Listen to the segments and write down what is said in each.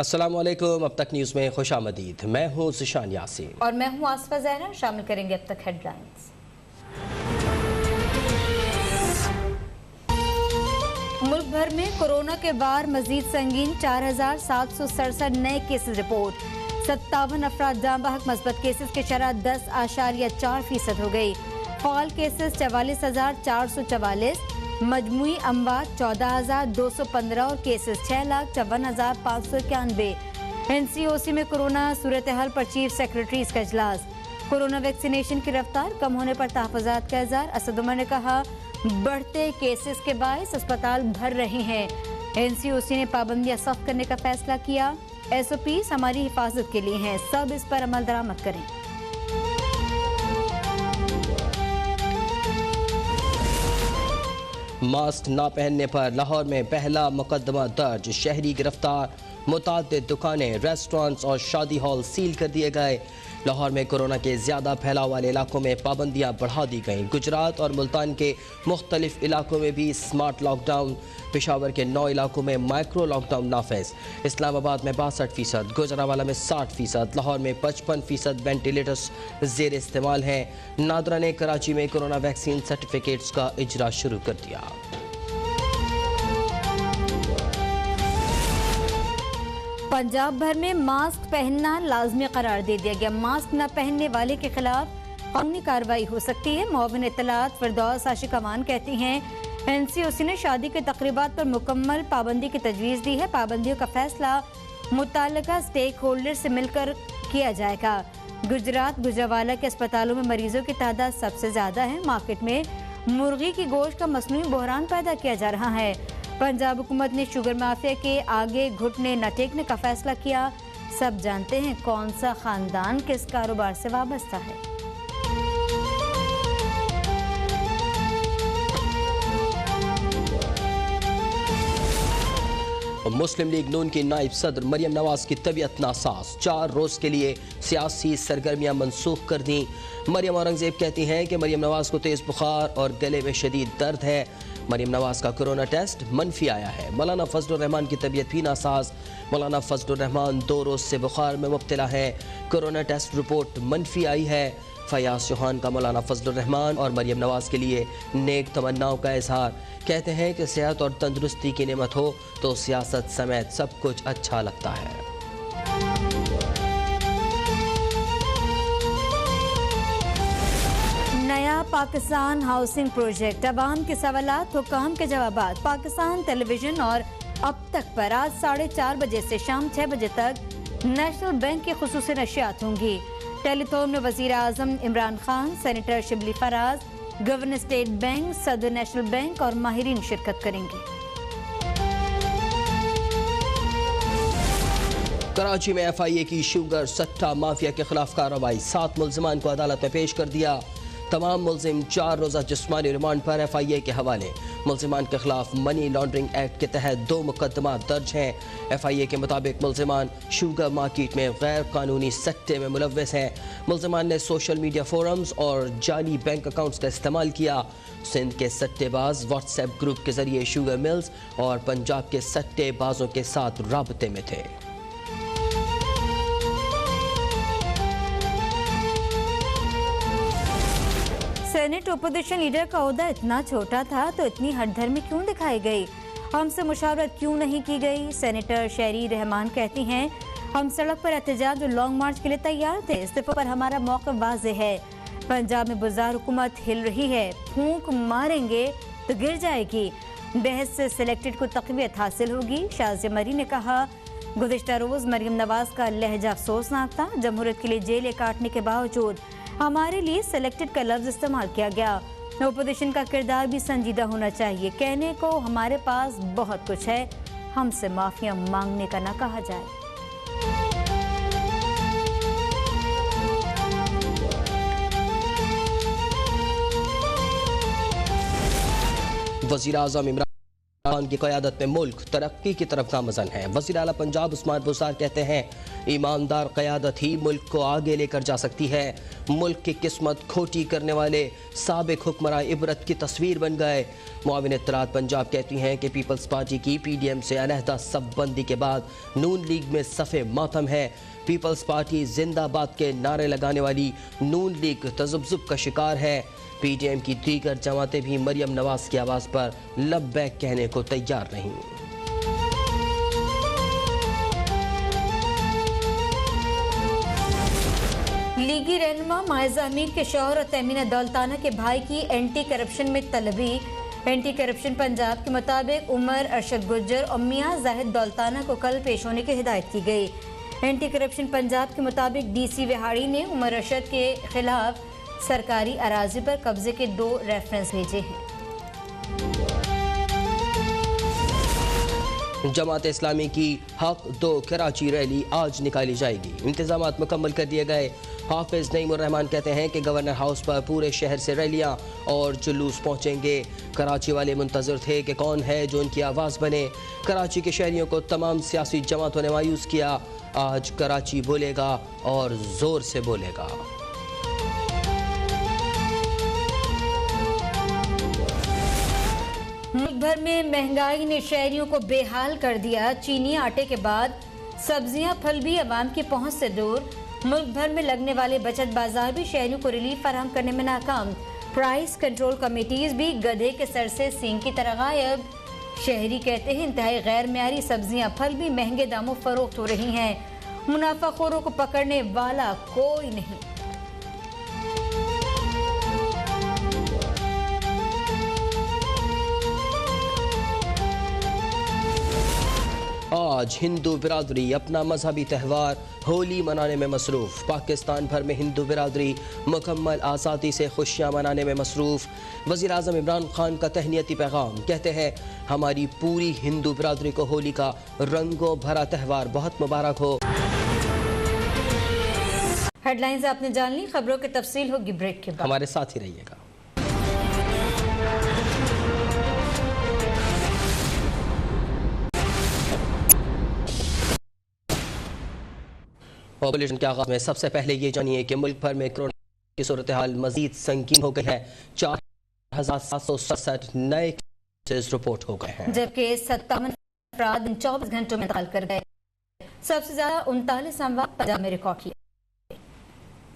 अस्सलाम वालेकुम। अब तक न्यूज़ में खुशामदीद। मैं हूँ ज़िशान यासीन और मैं हूँ आसफा ज़हरा। शामिल करेंगे अब तक हेडलाइंस। मुल्क भर में कोरोना के बार मजीद संगीन 4767 नए केसेस रिपोर्ट। 57 अफराद जाँ बहक। मस्बत केसेस की शरह 10.4% हो गई। फाल केसेस 44,444। मजमुई अमवात 14,215 और केसेस 6,54,591। NCOC में कोरोना सूरत हाल पर चीफ सेक्रेटरीज का इजलास। कोरोना वैक्सीनेशन की रफ्तार कम होने पर तहफ़्फ़ुज़ात का इज़हार। असद उमर ने कहा बढ़ते केसेस के बायस अस्पताल भर रहे हैं। NCOC ने पाबंदियां सख्त करने का फैसला किया। SOPs हमारी हिफाजत के लिए हैं, सब इस पर अमल दरामद करें। मास्क ना पहनने पर लाहौर में पहला मुकदमा दर्ज। शहरी गिरफ्तार। मुताद्दिद दुकानें, रेस्टोरेंट्स और शादी हॉल सील कर दिए गए। लाहौर में कोरोना के ज़्यादा फैलाव वाले इलाकों में पाबंदियां बढ़ा दी गईं। गुजरात और मुल्तान के मुख्तलिफ इलाकों में भी स्मार्ट लॉकडाउन। पेशावर के 9 इलाकों में माइक्रो लॉकडाउन नाफिज। इस्लामाबाद में 62%, गुजरावाला में 60%, लाहौर में 55% वेंटिलेटर्स ज़ेर इस्तेमाल हैं। नादरा ने कराची में कोरोना वैक्सीन सर्टिफिकेट्स का इजरा शुरू कर दिया। पंजाब भर में मास्क पहनना लाजमी करार दे दिया गया। मास्क न पहनने वाले के खिलाफ कानूनी कार्रवाई हो सकती है। मुआविन इत्तलात फिरदौस आशिक अमान कहती हैं NCOC ने शादी के तकरीबात पर मुकम्मल पाबंदी की तजवीज़ दी है। पाबंदियों का फैसला मुताल्लिका स्टेक होल्डर से मिलकर किया जाएगा। गुजरात गुजरावाला के अस्पतालों में मरीजों की तादाद सबसे ज़्यादा है। मार्केट में मुर्गी की गोश्त का मसनूई बहरान पैदा किया जा रहा है। पंजाब हुकूमत ने शुगर माफिया के आगे घुटने न टेकने का फैसला किया। सब जानते हैं कौन सा खानदान किस कारोबार से वाबस्ता है। मुस्लिम लीग नून की नायब सदर मरियम नवाज की तबीयत नासाज। 4 रोज के लिए सियासी सरगर्मियां मनसूख कर दी। मरियम औरंगजेब कहती हैं कि मरियम नवाज को तेज बुखार और गले में शदीद दर्द है। मरियम नवाज का कोरोना टेस्ट मनफी आया है। मौलाना फजलुर रहमान की तबीयत भी नासाज। मौलाना फजलुर रहमान 2 रोज से बुखार में मुब्तला है। कोरोना टेस्ट रिपोर्ट मनफी आई है। फयाज चौहान का मौलाना फजलुर रहमान और मरियम नवाज के लिए नेक तमन्नाओं का इजहार। कहते हैं कि सेहत और तंदुरुस्ती की नेमत हो तो सियासत समेत सब कुछ अच्छा लगता है। नया पाकिस्तान हाउसिंग प्रोजेक्ट, अवाम के सवालात, हुकाम के जवाबात। पाकिस्तान टेलीविजन और अब तक पर आज 4:30 बजे से शाम 6 बजे तक नेशनल बैंक की खुसूसी नशियात होंगी। टेलीथॉन में वज़ीर आज़म Imran Khan, senator Shibli Faraz, governor State Bank, सदर नेशनल बैंक और माहिरीन शिरकत करेंगे। कराची में FIA की शुगर सट्टा माफिया के खिलाफ कार्रवाई। 7 मुल्जिमान को अदालत में पेश कर दिया। तमाम मुल्जिम 4 रोज़ा जिस्मानी रिमांड पर FIA के हवाले। मुल्जिमान के खिलाफ मनी लॉन्ड्रिंग एक्ट के तहत 2 मुकदमा दर्ज हैं। FIA के मुताबिक मुल्जिमान शुगर मार्केट में गैर कानूनी सट्टे में मुलव्वस हैं। मुल्जिमान ने सोशल मीडिया फोरम्स और जाली बैंक अकाउंट्स का इस्तेमाल किया। सिंध के सट्टेबाज व्हाट्सएप ग्रुप के जरिए शुगर मिल्स और पंजाब के सट्टेबाजों के साथ राबते में थे। सेनेट ओपोजिशन लीडर का ओहदा इतना छोटा था तो इतनी हठधर्मी क्यों दिखाई गई? हमसे मुशावरत क्यों नहीं की गई? सेनेटर शहरी रहमान कहती हैं हम सड़क पर एहतजाज और लॉन्ग मार्च के लिए तैयार थे। इस्तीफे पर हमारा मौक़िफ़ वाज़ेह है। पंजाब में बुज़दार हुकूमत हिल रही है, फूंक मारेंगे तो गिर जाएगी। बहस से सिलेक्टेड को तक़वियत हासिल होगी। शाज़िया मरी ने कहा गुज़िश्ता रोज़ मरियम नवाज का लहजा अफसोसनाक था। जमहूरियत के लिए जेलें काटने के बावजूद हमारे लिए सिलेक्टेड का लफ्ज़ इस्तेमाल किया गया। ओपोजिशन का किरदार भी संजीदा होना चाहिए। कहने को हमारे पास बहुत कुछ है, हमसे माफिया मांगने का ना कहा जाए। वज़ीर आज़म इमरान खान की क़यादत में मुल्क तरक्की की तरफ गामज़न है। वज़ीर आला पंजाब उस्मान बुज़दार कहते हैं ईमानदार क़यादत ही मुल्क को आगे लेकर जा सकती है। मुल्क की किस्मत खोटी करने वाले साबिक हुक्मरान इबरत की तस्वीर बन गए। मुआविन इत्तलात पंजाब कहती हैं कि पीपल्स पार्टी की PDM से अलहदा सफ़बंदी के बाद नून लीग में सफ़े मातम है। पीपल्स पार्टी जिंदाबाद के नारे लगाने वाली नून लीग तज़ब्ज़ुब का शिकार है। PDM की दीगर जमातें भी मरियम नवाज की आवाज़ पर लब्बैक कहने को तैयार नहीं। लीगी रहनुमा मायज़ा अमीर के शौहर और तमीना दौलताना के भाई की एंटी करप्शन में तलबी। एंटी करप्शन पंजाब के मुताबिक उमर अरशद गुज्जर और मियां जाहिद दौलताना को कल पेश होने की हिदायत की गई। एंटी करप्शन पंजाब के मुताबिक DC विहाड़ी ने उमर अरशद के खिलाफ सरकारी अराजी पर कब्जे के 2 रेफरेंस भेजे हैं। जमात इस्लामी की हक 2 कराची रैली आज निकाली जाएगी। इंतजामात मुकम्मल कर दिए गए। हाफिज नईमुर रहमान कहते हैं कि गवर्नर हाउस पर पूरे शहर से रैलियां और जुलूस पहुंचेंगे। कराची वाले मुंतजर थे कि कौन है जो उनकी आवाज़ बने। कराची के शहरियों को तमाम सियासी जमातों ने मायूस किया। आज कराची बोलेगा और जोर से बोलेगा। मुल्क भर में महंगाई ने शहरियों को बेहाल कर दिया। चीनी आटे के बाद सब्जियां फल भी अवाम की पहुंच से दूर। मुल्क भर में लगने वाले बचत बाजार भी शहरियों को रिलीफ फराहम करने में नाकाम। प्राइस कंट्रोल कमेटीज भी गधे के सर से सींग की तरह गायब। शहरी कहते हैं इंतहाई गैर मेयारी सब्जियां फल भी महंगे दामों फरोख्त हो रही हैं। मुनाफाखोरों को पकड़ने वाला कोई नहीं। आज हिंदू बिरादरी अपना मजहबी त्यौहार होली मनाने में मसरूफ़। पाकिस्तान भर में हिंदू बिरादरी मुकम्मल आज़ादी से खुशियाँ मनाने में मसरूफ़। वज़ीर आज़म इमरान खान का तहनीती पैगाम, कहते हैं हमारी पूरी हिंदू बिरादरी को होली का रंगों भरा त्यौहार बहुत मुबारक हो। हेडलाइंस आपने जान ली, खबरों की तफसील होगी ब्रेक के बाद। हमारे साथ ही रहिएगा। बुलेटिन के आगाज में सबसे पहले ये जानिए कि मुल्क भर में कोरोना की सूरत हाल मजीद संगीन हो गई है। 4767 नए केसेस रिपोर्ट हो गए हैं, जबकि 57 अफराद 24 घंटों में इंतकाल कर गए। सबसे ज्यादा 39 अमवात पंजाब में रिकॉर्ड किए।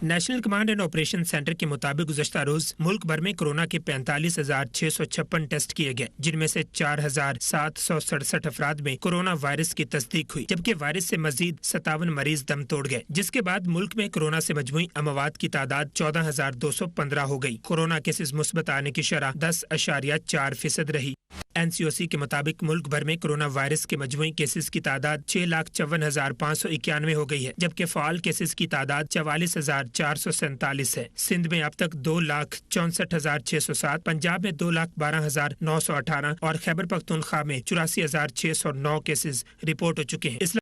National command and operation centre के मुताबिक गुज़श्ता रोज मुल्क भर में कोरोना के 45,656 टेस्ट किए गए, जिनमें से 4,767 अफराद में कोरोना वायरस की तस्दीक हुई, जबकि वायरस से मजीद 57 मरीज दम तोड़ गए, जिसके बाद मुल्क में कोरोना से मजमूई अमवात की तादाद 14,215 हो गई। कोरोना केसेस मुस्बत आने की शरह 10.4% रही। NCOC के मुताबिक मुल्क भर में कोरोना वायरस के मजमूई केसेस की तादाद 6,54,591 हो गई है, जबकि फाल केसेस की तादाद 44,447 है। सिंध में अब तक 2,64,607, पंजाब में 2,12,918 और खैबर पख्तूनख्वा में 84,609 केसेस रिपोर्ट हो चुके हैं।